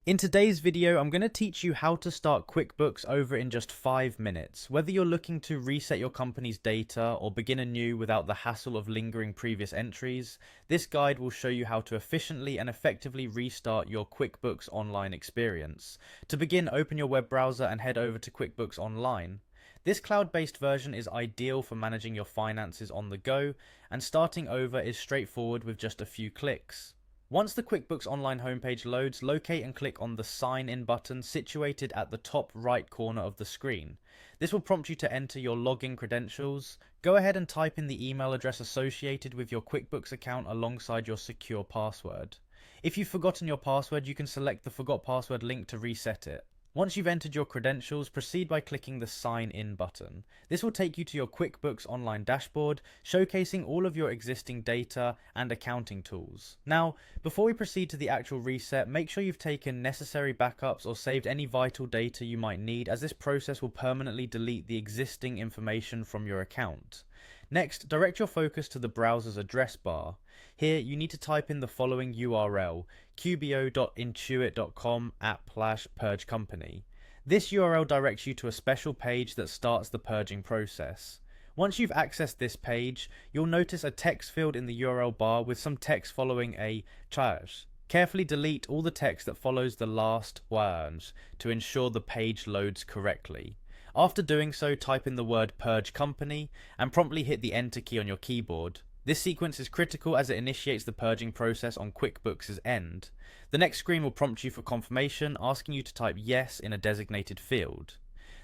In today's video, I'm going to teach you how to start QuickBooks over in just 5 minutes. Whether you're looking to reset your company's data or begin anew without the hassle of lingering previous entries, this guide will show you how to efficiently and effectively restart your QuickBooks Online experience. To begin, open your web browser and head over to QuickBooks Online. This cloud-based version is ideal for managing your finances on the go, and starting over is straightforward with just a few clicks. Once the QuickBooks Online homepage loads, locate and click on the Sign In button situated at the top right corner of the screen. This will prompt you to enter your login credentials. Go ahead and type in the email address associated with your QuickBooks account alongside your secure password. If you've forgotten your password, you can select the Forgot Password link to reset it. Once you've entered your credentials, proceed by clicking the Sign In button. This will take you to your QuickBooks Online dashboard, showcasing all of your existing data and accounting tools. Now, before we proceed to the actual reset, make sure you've taken necessary backups or saved any vital data you might need, as this process will permanently delete the existing information from your account. Next, direct your focus to the browser's address bar. Here, you need to type in the following URL, qbo.intuit.com/purge company. This URL directs you to a special page that starts the purging process. Once you've accessed this page, you'll notice a text field in the URL bar with some text following a charge. Carefully delete all the text that follows the last words to ensure the page loads correctly. After doing so, type in the word Purge Company and promptly hit the Enter key on your keyboard. This sequence is critical as it initiates the purging process on QuickBooks' end. The next screen will prompt you for confirmation, asking you to type Yes in a designated field.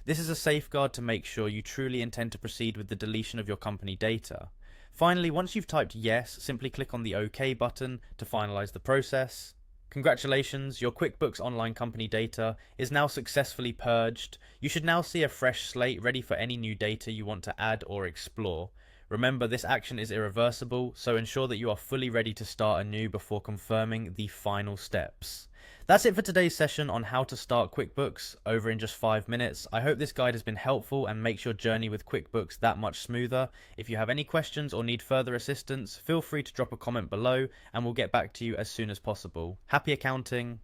This is a safeguard to make sure you truly intend to proceed with the deletion of your company data. Finally, once you've typed Yes, simply click on the OK button to finalize the process. Congratulations, your QuickBooks Online company data is now successfully purged. You should now see a fresh slate ready for any new data you want to add or explore. Remember, this action is irreversible, so ensure that you are fully ready to start anew before confirming the final steps. That's it for today's session on how to start QuickBooks over in just 5 minutes. I hope this guide has been helpful and makes your journey with QuickBooks that much smoother. If you have any questions or need further assistance, feel free to drop a comment below and we'll get back to you as soon as possible. Happy accounting!